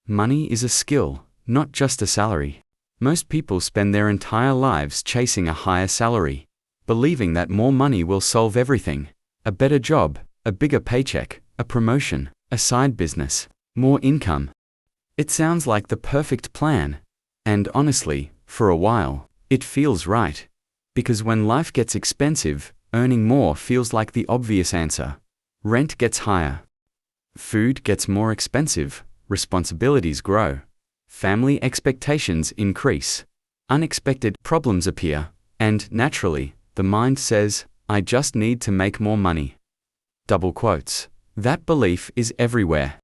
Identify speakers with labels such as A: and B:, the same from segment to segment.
A: Money is a skill, not just a salary. Most people spend their entire lives chasing a higher salary, believing that more money will solve everything. A better job, a bigger paycheck, a promotion, a side business, more income. It sounds like the perfect plan. And honestly, for a while, it feels right. Because when life gets expensive, earning more feels like the obvious answer. Rent gets higher. Food gets more expensive. Responsibilities grow. Family expectations increase. Unexpected problems appear. And, naturally, the mind says, I just need to make more money. Double quotes. That belief is everywhere.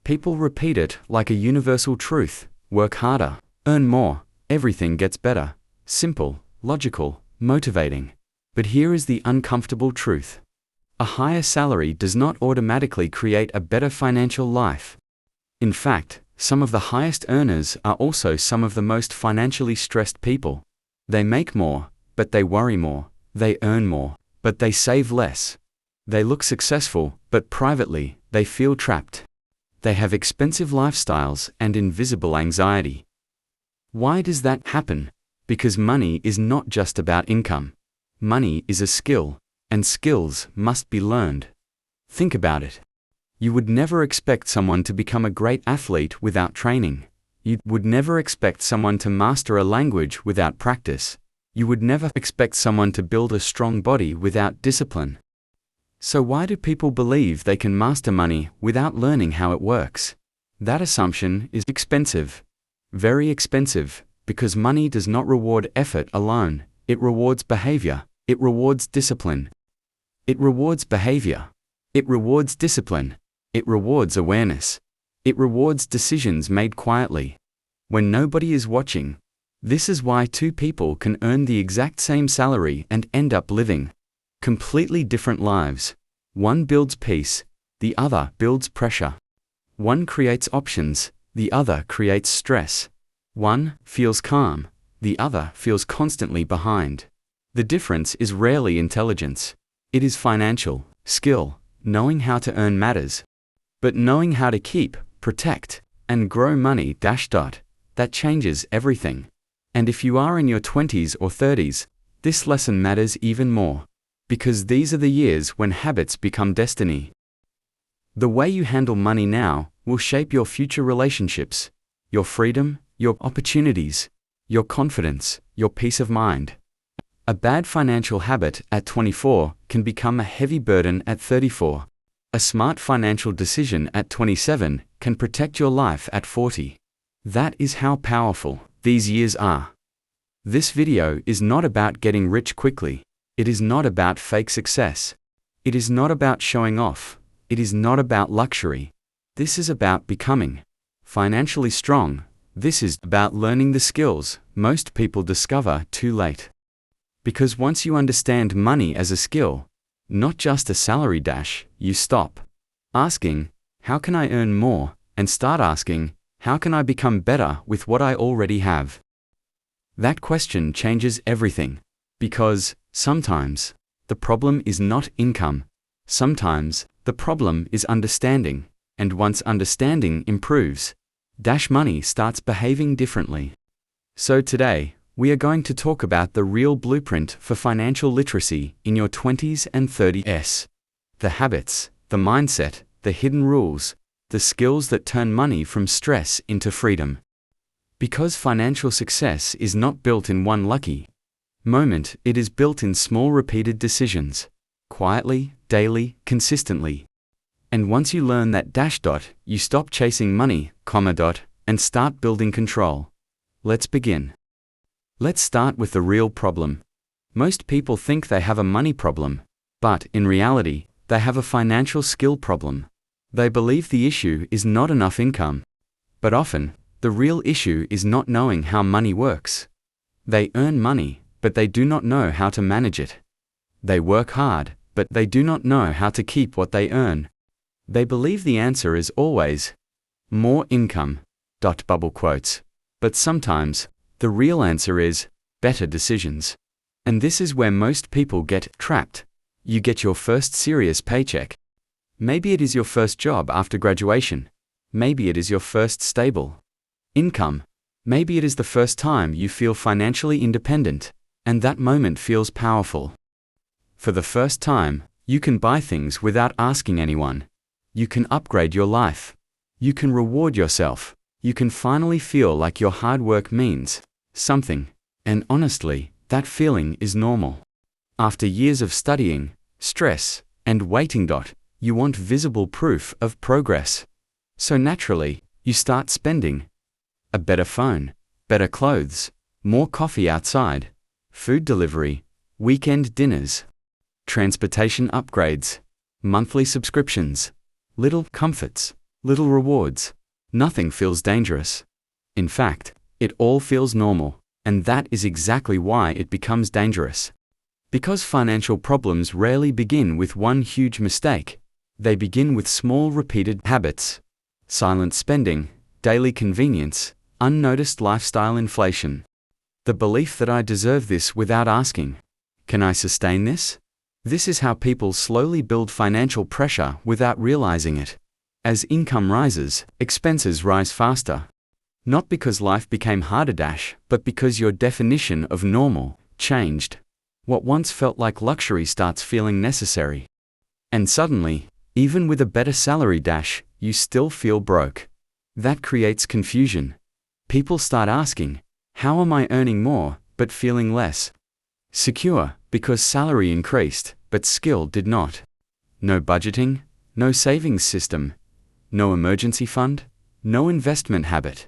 A: People repeat it like a universal truth. Work harder. Earn more. Everything gets better. Simple, logical, motivating. But here is the uncomfortable truth. A higher salary does not automatically create a better financial life. In fact, some of the highest earners are also some of the most financially stressed people. They make more, but they worry more. They earn more, but they save less. They look successful, but privately, they feel trapped. They have expensive lifestyles and invisible anxiety. Why does that happen? Because money is not just about income. Money is a skill, and skills must be learned. Think about it. You would never expect someone to become a great athlete without training. You would never expect someone to master a language without practice. You would never expect someone to build a strong body without discipline. So why do people believe they can master money without learning how it works? That assumption is expensive. Very expensive, because money does not reward effort alone. It rewards behavior. It rewards discipline. It rewards behavior. It rewards discipline. It rewards awareness. It rewards decisions made quietly, when nobody is watching. This is why two people can earn the exact same salary and end up living completely different lives. One builds peace, the other builds pressure. One creates options, the other creates stress. One feels calm, the other feels constantly behind. The difference is rarely intelligence. It is financial skill. Knowing how to earn matters. But knowing how to keep, protect, and grow money that changes everything. And if you are in your 20s or 30s, this lesson matters even more. Because these are the years when habits become destiny. The way you handle money now will shape your future relationships, your freedom, your opportunities, your confidence, your peace of mind. A bad financial habit at 24 can become a heavy burden at 34. A smart financial decision at 27 can protect your life at 40. That is how powerful these years are. This video is not about getting rich quickly. It is not about fake success. It is not about showing off. It is not about luxury. This is about becoming financially strong. This is about learning the skills most people discover too late. Because once you understand money as a skill, not just a salary you stop asking, how can I earn more, and start asking, how can I become better with what I already have? That question changes everything. Because, sometimes, the problem is not income. Sometimes, the problem is understanding. And once understanding improves, money starts behaving differently. So today, we are going to talk about the real blueprint for financial literacy in your 20s and 30s. The habits, the mindset, the hidden rules, the skills that turn money from stress into freedom. Because financial success is not built in one lucky moment, it is built in small repeated decisions. Quietly, daily, consistently. And once you learn that you stop chasing money, and start building control. Let's begin. Let's start with the real problem. Most people think they have a money problem, but in reality, they have a financial skill problem. They believe the issue is not enough income. But often, the real issue is not knowing how money works. They earn money, but they do not know how to manage it. They work hard, but they do not know how to keep what they earn. They believe the answer is always more income, but sometimes, the real answer is better decisions. And this is where most people get trapped. You get your first serious paycheck. Maybe it is your first job after graduation. Maybe it is your first stable income. Maybe it is the first time you feel financially independent, and that moment feels powerful. For the first time, you can buy things without asking anyone. You can upgrade your life. You can reward yourself. You can finally feel like your hard work means something. And honestly, that feeling is normal. After years of studying, stress, and waiting, you want visible proof of progress. So naturally, you start spending. A better phone, better clothes, more coffee outside, food delivery, weekend dinners, transportation upgrades, monthly subscriptions, little comforts, little rewards. Nothing feels dangerous. In fact, it all feels normal, and that is exactly why it becomes dangerous. Because financial problems rarely begin with one huge mistake. They begin with small repeated habits. Silent spending, daily convenience, unnoticed lifestyle inflation. The belief that I deserve this without asking. Can I sustain this? This is how people slowly build financial pressure without realizing it. As income rises, expenses rise faster. Not because life became harder, but because your definition of normal changed. What once felt like luxury starts feeling necessary. And suddenly, even with a better salary, you still feel broke. That creates confusion. People start asking, how am I earning more, but feeling less secure, because salary increased, but skill did not? No budgeting, no savings system, no emergency fund, no investment habit,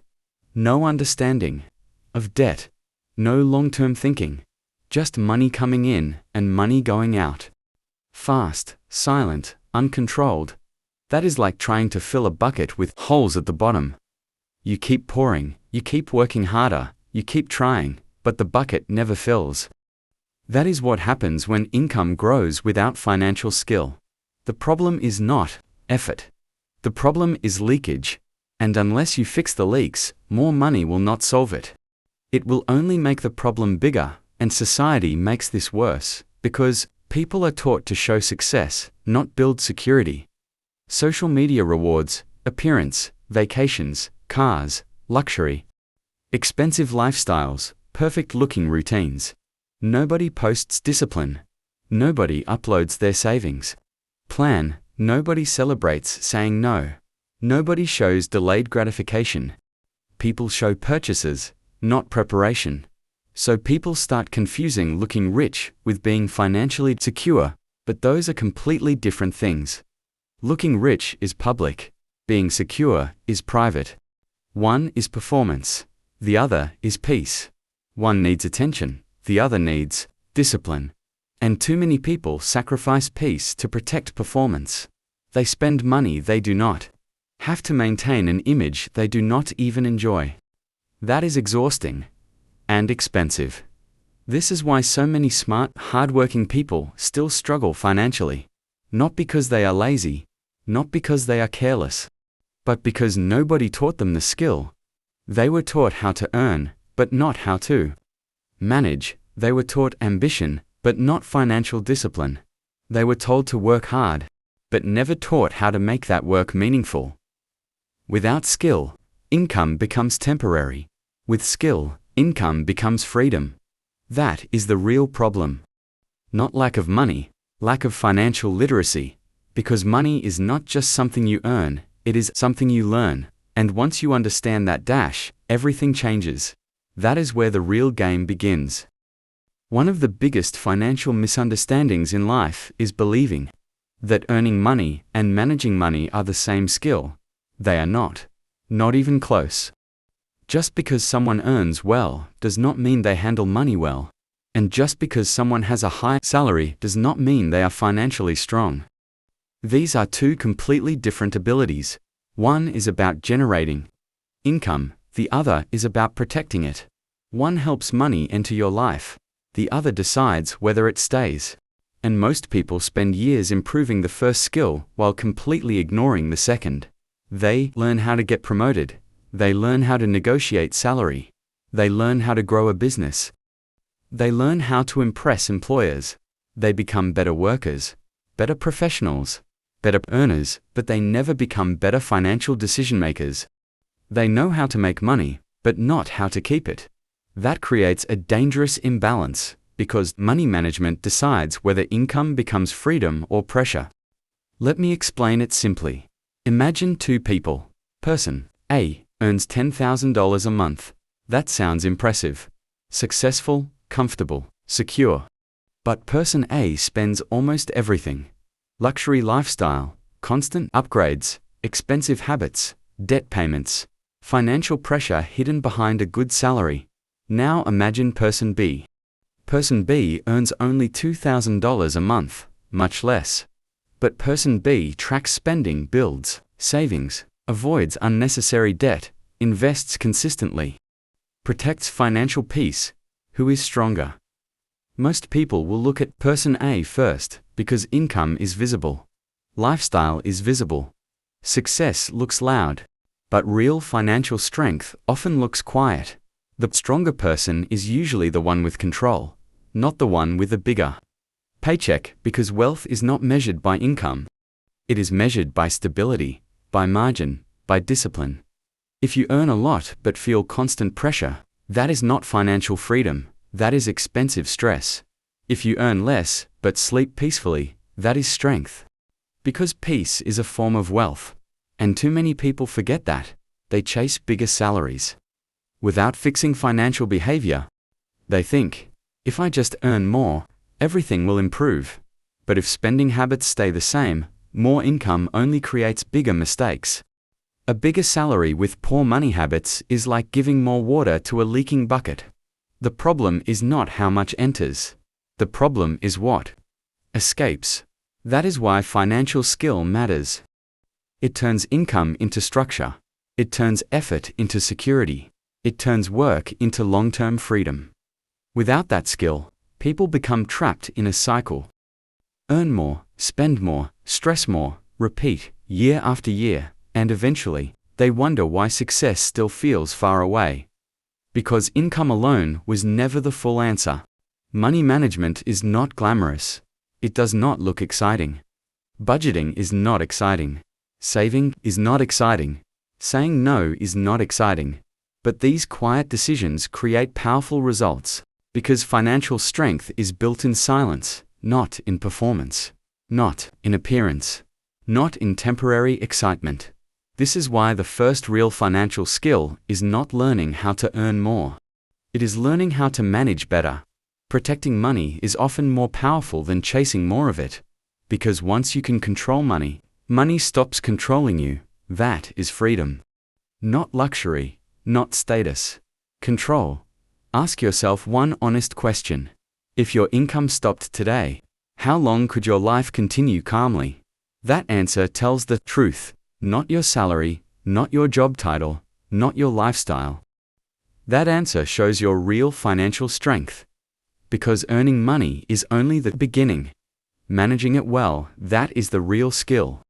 A: no understanding of debt, no long-term thinking, just money coming in and money going out. Fast, silent, uncontrolled. That is like trying to fill a bucket with holes at the bottom. You keep pouring, you keep working harder, you keep trying, but the bucket never fills. That is what happens when income grows without financial skill. The problem is not effort. The problem is leakage. And unless you fix the leaks, more money will not solve it. It will only make the problem bigger, and society makes this worse, because people are taught to show success, not build security. Social media rewards appearance, vacations, cars, luxury, expensive lifestyles, perfect-looking routines. Nobody posts discipline. Nobody uploads their savings plan. Nobody celebrates saying no. Nobody shows delayed gratification. People show purchases, not preparation. So people start confusing looking rich with being financially secure, but those are completely different things. Looking rich is public. Being secure is private. One is performance. The other is peace. One needs attention. The other needs discipline. And too many people sacrifice peace to protect performance. They spend money they do not have to maintain an image they do not even enjoy. That is exhausting and expensive. This is why so many smart, hardworking people still struggle financially. Not because they are lazy, not because they are careless, but because nobody taught them the skill. They were taught how to earn, but not how to manage. They were taught ambition, but not financial discipline. They were told to work hard, but never taught how to make that work meaningful. Without skill, income becomes temporary. With skill, income becomes freedom. That is the real problem. Not lack of money, lack of financial literacy. Because money is not just something you earn, it is something you learn. And once you understand that, everything changes. That is where the real game begins. One of the biggest financial misunderstandings in life is believing that earning money and managing money are the same skill. They are not. Not even close. Just because someone earns well does not mean they handle money well. And just because someone has a high salary does not mean they are financially strong. These are two completely different abilities. One is about generating income, the other is about protecting it. One helps money enter your life, the other decides whether it stays. And most people spend years improving the first skill while completely ignoring the second. They learn how to get promoted. They learn how to negotiate salary. They learn how to grow a business. They learn how to impress employers. They become better workers, better professionals. better earners, but they never become better financial decision makers. They know how to make money, but not how to keep it. That creates a dangerous imbalance, because money management decides whether income becomes freedom or pressure. Let me explain it simply. Imagine two people. Person A earns $10,000 a month. That sounds impressive. Successful, comfortable, secure. But person A spends almost everything. Luxury lifestyle, constant upgrades, expensive habits, debt payments, financial pressure hidden behind a good salary. Now imagine person B. Person B earns only $2,000 a month, much less. But person B tracks spending, builds savings, avoids unnecessary debt, invests consistently, protects financial peace. Who is stronger? Most people will look at person A first, because income is visible. Lifestyle is visible. Success looks loud. But real financial strength often looks quiet. The stronger person is usually the one with control, not the one with a bigger paycheck, because wealth is not measured by income. It is measured by stability, by margin, by discipline. If you earn a lot but feel constant pressure, that is not financial freedom, that is expensive stress. If you earn less but sleep peacefully, that is strength. Because peace is a form of wealth. And too many people forget that. They chase bigger salaries without fixing financial behavior. They think, if I just earn more, everything will improve. But if spending habits stay the same, more income only creates bigger mistakes. A bigger salary with poor money habits is like giving more water to a leaking bucket. The problem is not how much enters. The problem is what escapes. That is why financial skill matters. It turns income into structure. It turns effort into security. It turns work into long-term freedom. Without that skill, people become trapped in a cycle. Earn more, spend more, stress more, repeat, year after year, and eventually, they wonder why success still feels far away. Because income alone was never the full answer. Money management is not glamorous. It does not look exciting. Budgeting is not exciting. Saving is not exciting. Saying no is not exciting. But these quiet decisions create powerful results, because financial strength is built in silence, not in performance, not in appearance, not in temporary excitement. This is why the first real financial skill is not learning how to earn more. It is learning how to manage better. Protecting money is often more powerful than chasing more of it. Because once you can control money, money stops controlling you. That is freedom. Not luxury, not status. Control. Ask yourself one honest question. If your income stopped today, how long could your life continue calmly? That answer tells the truth. Not your salary, not your job title, not your lifestyle. That answer shows your real financial strength. Because earning money is only the beginning. Managing it well, that is the real skill.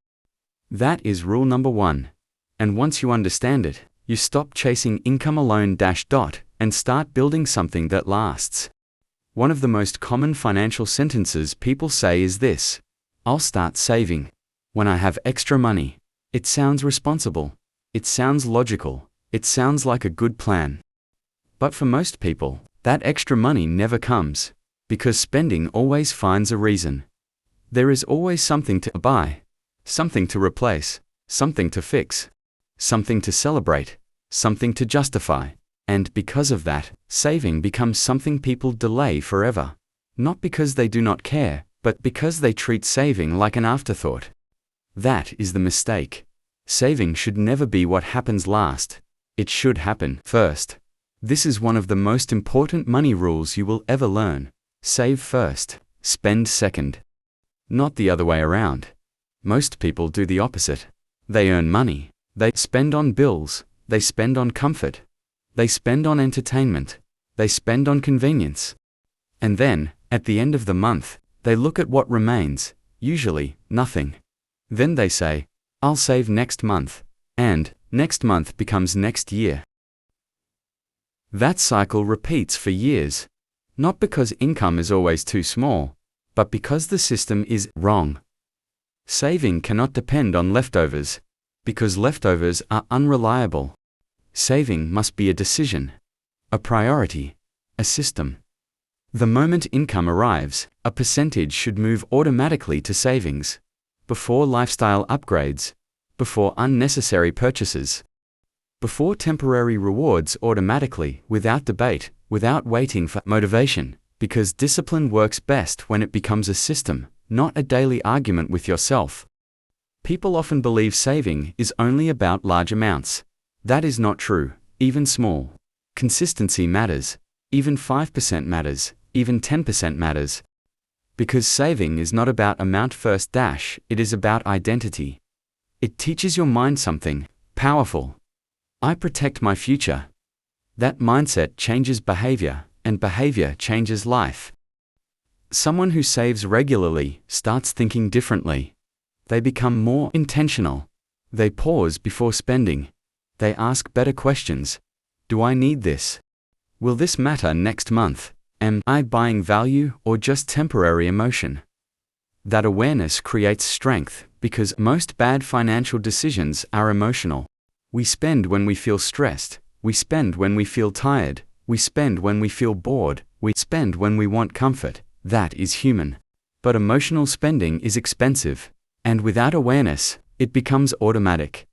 A: That is rule number 1. And once you understand it, you stop chasing income alone and start building something that lasts. One of the most common financial sentences people say is this: I'll start saving when I have extra money. It sounds responsible. It sounds logical. It sounds like a good plan. But for most people, that extra money never comes, because spending always finds a reason. There is always something to buy, something to replace, something to fix, something to celebrate, something to justify. And because of that, saving becomes something people delay forever. Not because they do not care, but because they treat saving like an afterthought. That is the mistake. Saving should never be what happens last. It should happen first. This is one of the most important money rules you will ever learn. Save first, spend second. Not the other way around. Most people do the opposite. They earn money. They spend on bills. They spend on comfort. They spend on entertainment. They spend on convenience. And then, at the end of the month, they look at what remains, usually nothing. Then they say, I'll save next month. And next month becomes next year. That cycle repeats for years. Not because income is always too small, but because the system is wrong. Saving cannot depend on leftovers, because leftovers are unreliable. Saving must be a decision, a priority, a system. The moment income arrives, a percentage should move automatically to savings, before lifestyle upgrades, before unnecessary purchases, before temporary rewards automatically, without debate, without waiting for motivation, because discipline works best when it becomes a system, not a daily argument with yourself. People often believe saving is only about large amounts. That is not true, even small. Consistency matters, even 5% matters, even 10% matters. Because saving is not about amount first dash, it is about identity. It teaches your mind something powerful. I protect my future. That mindset changes behavior, and behavior changes life. Someone who saves regularly starts thinking differently. They become more intentional. They pause before spending. They ask better questions. Do I need this? Will this matter next month? Am I buying value or just temporary emotion? That awareness creates strength, because most bad financial decisions are emotional. We spend when we feel stressed. We spend when we feel tired. We spend when we feel bored. We spend when we want comfort. That is human. But emotional spending is expensive, and without awareness, it becomes automatic.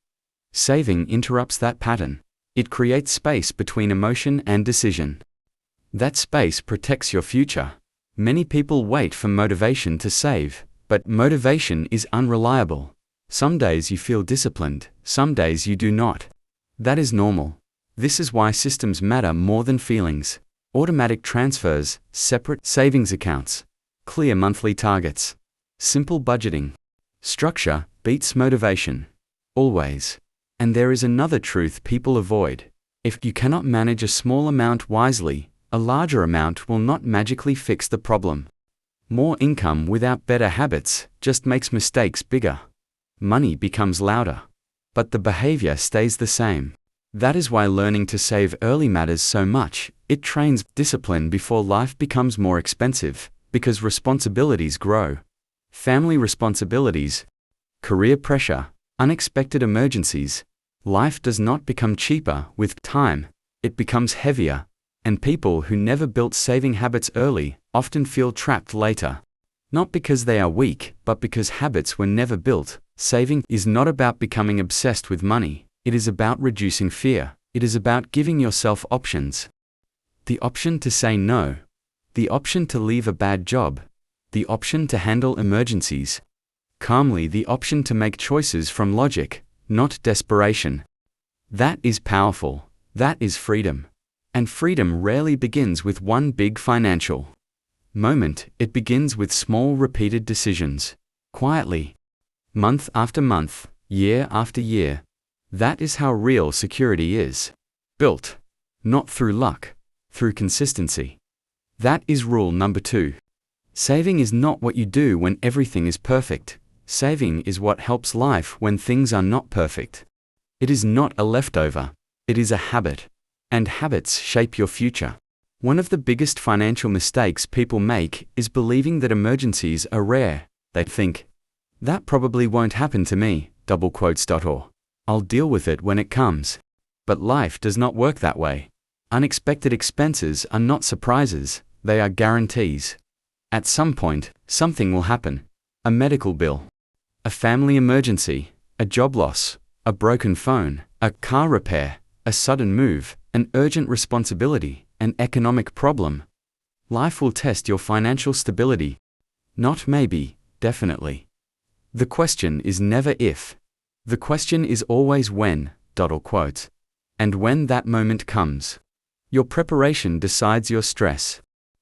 A: Saving interrupts that pattern. It creates space between emotion and decision. That space protects your future. Many people wait for motivation to save, but motivation is unreliable. Some days you feel disciplined, some days you do not. That is normal. This is why systems matter more than feelings. Automatic transfers, separate savings accounts, clear monthly targets, simple budgeting. Structure beats motivation. Always. And there is another truth people avoid. If you cannot manage a small amount wisely, a larger amount will not magically fix the problem. More income without better habits just makes mistakes bigger. Money becomes louder, but the behavior stays the same. That is why learning to save early matters so much. It trains discipline before life becomes more expensive, because responsibilities grow. Family responsibilities, career pressure, unexpected emergencies. Life does not become cheaper with time, it becomes heavier, and people who never built saving habits early often feel trapped later. Not because they are weak, but because habits were never built. Saving is not about becoming obsessed with money, it is about reducing fear, it is about giving yourself options. The option to say no, the option to leave a bad job, the option to handle emergencies calmly, the option to make choices from logic, not desperation. That is powerful. That is freedom. And freedom rarely begins with one big financial moment. It begins with small repeated decisions, quietly, month after month, year after year. That is how real security is built. Not through luck, through consistency. That is rule number 2. Saving is not what you do when everything is perfect. Saving is what helps life when things are not perfect. It is not a leftover. It is a habit. And habits shape your future. One of the biggest financial mistakes people make is believing that emergencies are rare. They think, that probably won't happen to me, or I'll deal with it when it comes. But life does not work that way. Unexpected expenses are not surprises, they are guarantees. At some point, something will happen. A medical bill, a family emergency, a job loss, a broken phone, a car repair, a sudden move, an urgent responsibility, an economic problem. Life will test your financial stability. Not maybe, definitely. The question is never if. The question is always when, and when that moment comes. Your preparation decides your stress.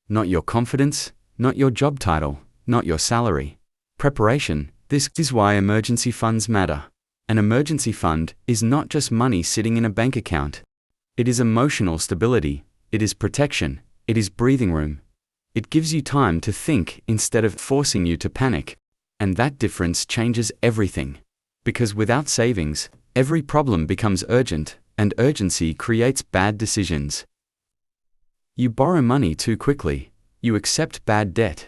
A: Not your confidence, not your job title, not your salary. Preparation. This is why emergency funds matter. An emergency fund is not just money sitting in a bank account. It is emotional stability, it is protection, it is breathing room. It gives you time to think instead of forcing you to panic. And that difference changes everything. Because without savings, every problem becomes urgent, and urgency creates bad decisions. You borrow money too quickly, you accept bad debt.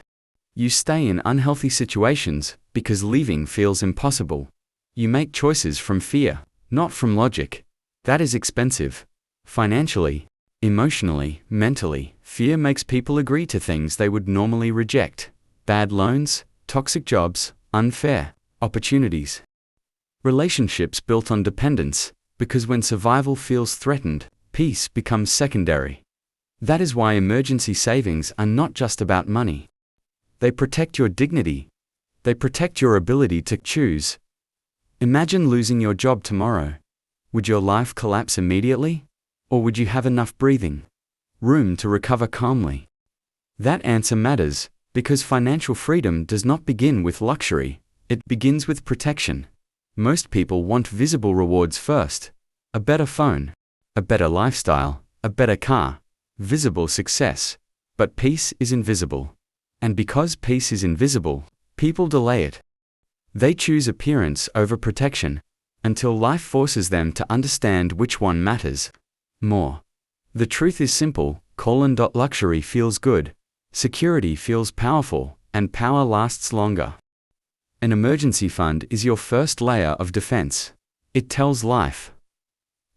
A: You stay in unhealthy situations because leaving feels impossible. You make choices from fear, not from logic. That is expensive. Financially, emotionally, mentally, fear makes people agree to things they would normally reject. Bad loans, toxic jobs, unfair opportunities. Relationships built on dependence, because when survival feels threatened, peace becomes secondary. That is why emergency savings are not just about money. They protect your dignity. They protect your ability to choose. Imagine losing your job tomorrow. Would your life collapse immediately? Or would you have enough breathing room to recover calmly? That answer matters, because financial freedom does not begin with luxury, it begins with protection. Most people want visible rewards first. A better phone, a better lifestyle, a better car, visible success. But peace is invisible. And because peace is invisible, people delay it. They choose appearance over protection, until life forces them to understand which one matters more. The truth is simple: luxury feels good, security feels powerful, and power lasts longer. An emergency fund is your first layer of defense. It tells life,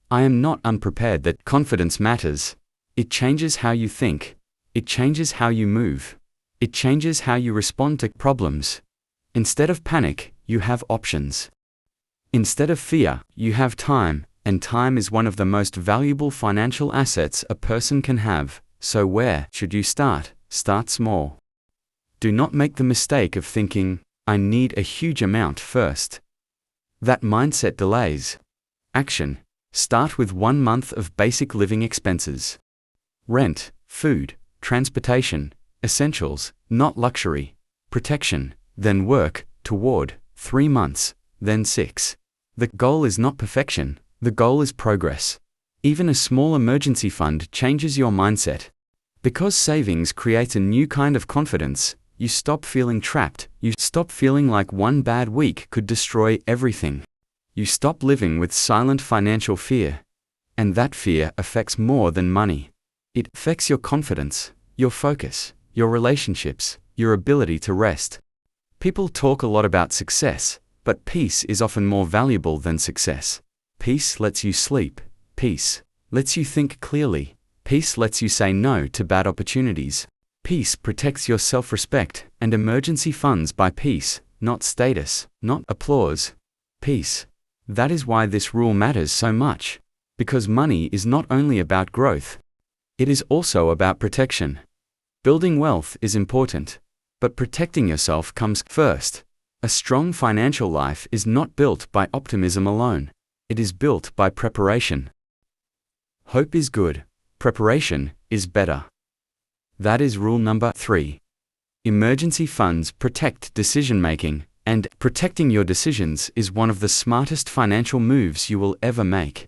A: I am not unprepared. That confidence matters. It changes how you think. It changes how you move. It changes how you respond to problems. Instead of panic, you have options. Instead of fear, you have time, and time is one of the most valuable financial assets a person can have. So where should you start? Start small. Do not make the mistake of thinking, I need a huge amount first. That mindset delays action. Start with 1 month of basic living expenses. Rent, food, transportation, essentials, not luxury. Protection, then work toward 3 months, then 6. The goal is not perfection, the goal is progress. Even a small emergency fund changes your mindset. Because savings creates a new kind of confidence, you stop feeling trapped, you stop feeling like one bad week could destroy everything. You stop living with silent financial fear. And that fear affects more than money. It affects your confidence, your focus, your relationships, your ability to rest. People talk a lot about success, but peace is often more valuable than success. Peace lets you sleep. Peace lets you think clearly. Peace lets you say no to bad opportunities. Peace protects your self-respect, and emergency funds buy peace, not status, not applause. Peace. That is why this rule matters so much. Because money is not only about growth. It is also about protection. Building wealth is important, but protecting yourself comes first. A strong financial life is not built by optimism alone. It is built by preparation. Hope is good. Preparation is better. That is rule number 3. Emergency funds protect decision-making, and protecting your decisions is one of the smartest financial moves you will ever make.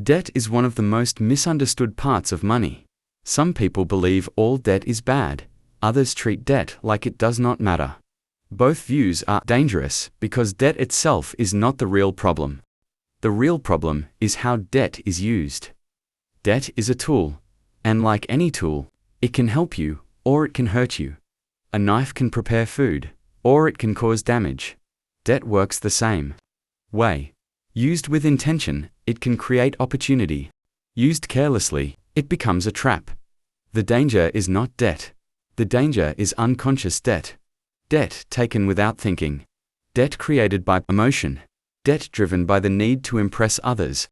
A: Debt is one of the most misunderstood parts of money. Some people believe all debt is bad. Others treat debt like it does not matter. Both views are dangerous because debt itself is not the real problem. The real problem is how debt is used. Debt is a tool, and like any tool, it can help you or it can hurt you. A knife can prepare food, or it can cause damage. Debt works the same way. Used with intention, it can create opportunity. Used carelessly, it becomes a trap. The danger is not debt. The danger is unconscious debt. Debt taken without thinking. Debt created by emotion. Debt driven by the need to impress others.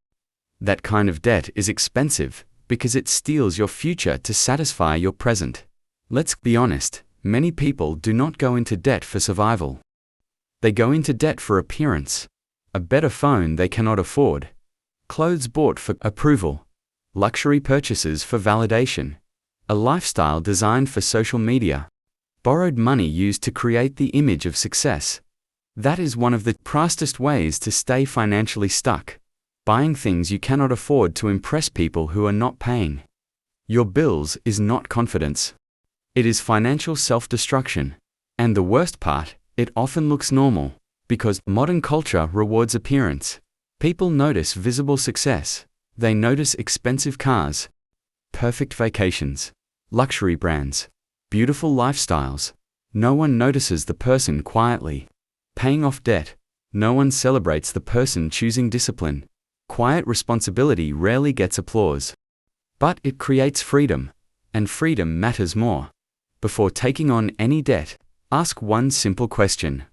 A: That kind of debt is expensive because it steals your future to satisfy your present. Let's be honest, many people do not go into debt for survival. They go into debt for appearance. A better phone they cannot afford. Clothes bought for approval. Luxury purchases for validation. A lifestyle designed for social media. Borrowed money used to create the image of success. That is one of the fastest ways to stay financially stuck. Buying things you cannot afford to impress people who are not paying your bills is not confidence. It is financial self-destruction. And the worst part, it often looks normal, because modern culture rewards appearance. People notice visible success. They notice expensive cars, perfect vacations, luxury brands, beautiful lifestyles. No one notices the person quietly paying off debt. No one celebrates the person choosing discipline. Quiet responsibility rarely gets applause. But it creates freedom, and freedom matters more. Before taking on any debt, ask one simple question,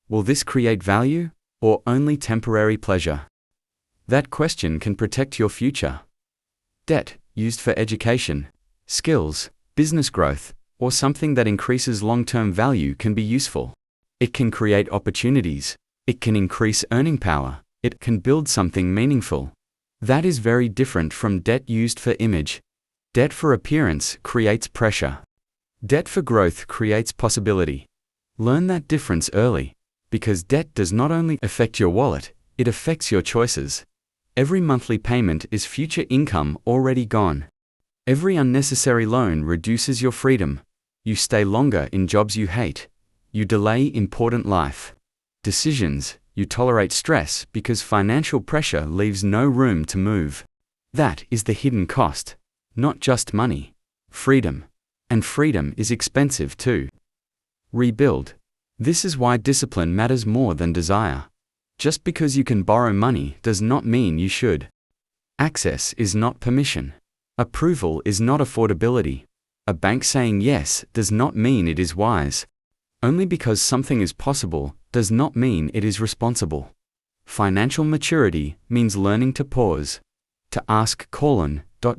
A: will this create value, or only temporary pleasure? That question can protect your future. Debt, used for education, skills, business growth, or something that increases long-term value can be useful. It can create opportunities. It can increase earning power. It can build something meaningful. That is very different from debt used for image. Debt for appearance creates pressure. Debt for growth creates possibility. Learn that difference early, because debt does not only affect your wallet, it affects your choices. Every monthly payment is future income already gone. Every unnecessary loan reduces your freedom. You stay longer in jobs you hate. You delay important life decisions. You tolerate stress because financial pressure leaves no room to move. That is the hidden cost. Not just money. Freedom. And freedom is expensive too. Rebuild. This is why discipline matters more than desire. Just because you can borrow money does not mean you should. Access is not permission. Approval is not affordability. A bank saying yes does not mean it is wise. Only because something is possible does not mean it is responsible. Financial maturity means learning to pause. To ask,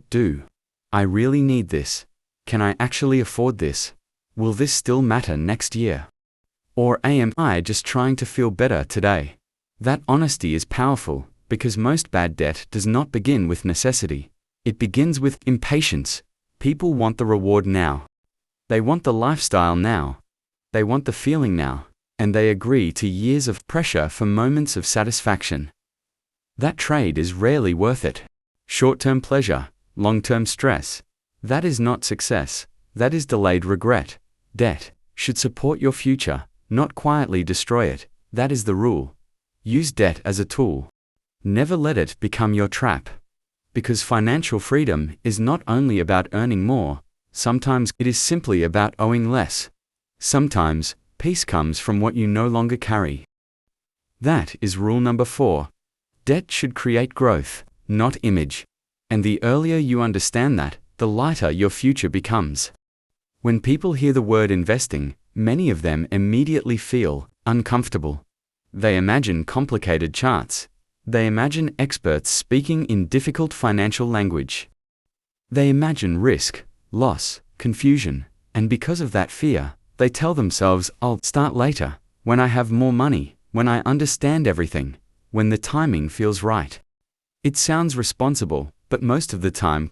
A: do I really need this? Can I actually afford this? Will this still matter next year? Or am I just trying to feel better today? That honesty is powerful, because most bad debt does not begin with necessity. It begins with impatience. People want the reward now. They want the lifestyle now. They want the feeling now. And they agree to years of pressure for moments of satisfaction. That trade is rarely worth it. Short-term pleasure, long-term stress. That is not success. That is delayed regret. Debt should support your future, not quietly destroy it. That is the rule. Use debt as a tool. Never let it become your trap. Because financial freedom is not only about earning more, sometimes it is simply about owing less. Sometimes, peace comes from what you no longer carry. That is rule number 4. Debt should create growth, not image. And the earlier you understand that, the lighter your future becomes. When people hear the word investing, many of them immediately feel uncomfortable. They imagine complicated charts. They imagine experts speaking in difficult financial language. They imagine risk, loss, confusion, and because of that fear, they tell themselves, I'll start later, when I have more money, when I understand everything, when the timing feels right. It sounds responsible, but most of the time,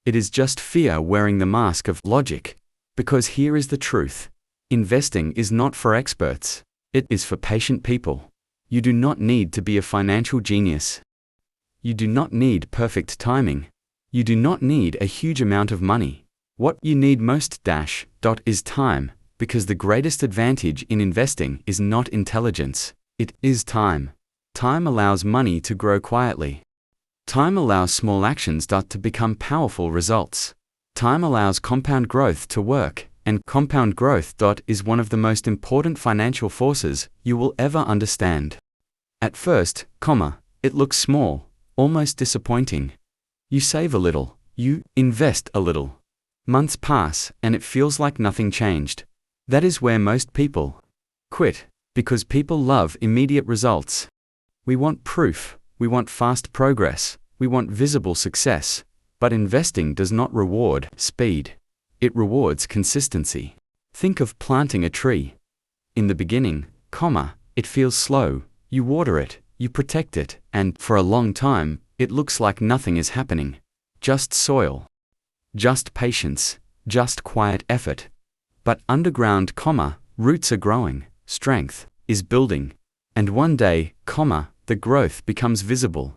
A: it is just fear wearing the mask of logic. Because here is the truth. Investing is not for experts. It is for patient people. You do not need to be a financial genius. You do not need perfect timing. You do not need a huge amount of money. What you need most is time. Because the greatest advantage in investing is not intelligence, it is time. Time allows money to grow quietly. Time allows small actions to become powerful results. Time allows compound growth to work, and compound growth is one of the most important financial forces you will ever understand. At first, it looks small, almost disappointing. You save a little, you invest a little. Months pass, and it feels like nothing changed. That is where most people quit, because people love immediate results. We want proof, we want fast progress, we want visible success, but investing does not reward speed. It rewards consistency. Think of planting a tree. In the beginning, it feels slow, you water it, you protect it, and for a long time, it looks like nothing is happening. Just soil. Just patience, just quiet effort. But underground, roots are growing, strength is building, and one day, the growth becomes visible.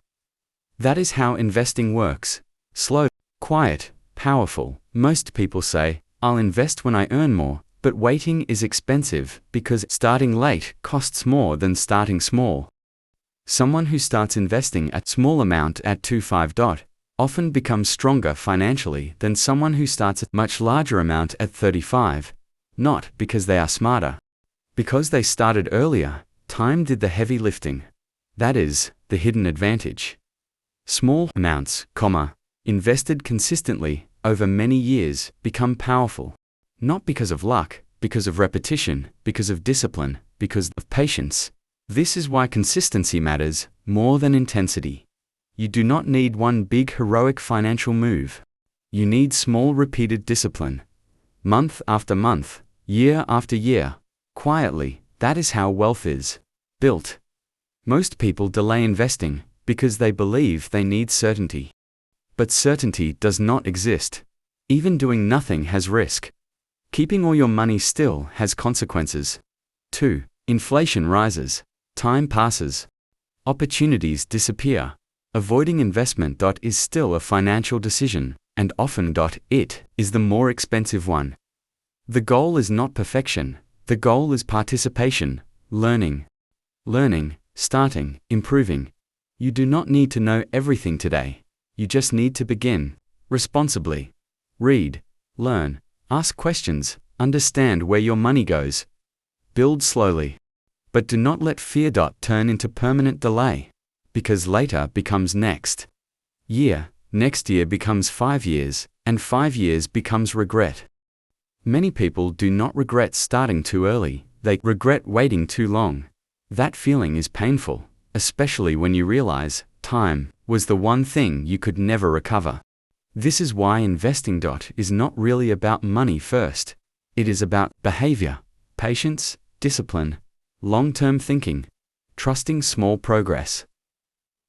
A: That is how investing works. Slow, quiet, powerful. Most people say, I'll invest when I earn more, but waiting is expensive because starting late costs more than starting small. Someone who starts investing at small amount at 25 often becomes stronger financially than someone who starts at much larger amount at 35. Not because they are smarter. Because they started earlier, time did the heavy lifting. That is, the hidden advantage. Small amounts, invested consistently, over many years, become powerful. Not because of luck, because of repetition, because of discipline, because of patience. This is why consistency matters more than intensity. You do not need one big heroic financial move. You need small repeated discipline. Month after month, year after year. Quietly, that is how wealth is built. Most people delay investing because they believe they need certainty. But certainty does not exist. Even doing nothing has risk. Keeping all your money still has consequences. 2. Inflation rises. Time passes. Opportunities disappear. Avoiding investment is still a financial decision, and often it is the more expensive one. The goal is not perfection. The goal is participation, learning, starting, improving. You do not need to know everything today. You just need to begin responsibly. Read, learn, ask questions, understand where your money goes. Build slowly. But do not let fear turn into permanent delay, because later becomes next year, next year becomes 5 years, and 5 years becomes regret. Many people do not regret starting too early, they regret waiting too long. That feeling is painful, especially when you realize time was the one thing you could never recover. This is why investing is not really about money first. It is about behavior, patience, discipline, long-term thinking, trusting small progress.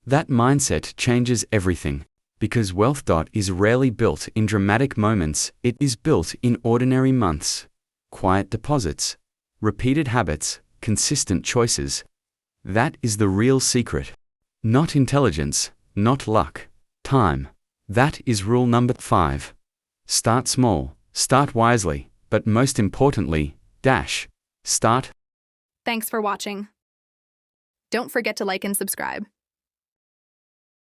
A: That mindset changes everything, because wealth is rarely built in dramatic moments, it is built in ordinary months. Quiet deposits, repeated habits, consistent choices. That is the real secret. Not intelligence, not luck, time. That is rule number 5. Start small, start wisely, but most importantly, start.
B: Thanks for watching. Don't forget to like and subscribe.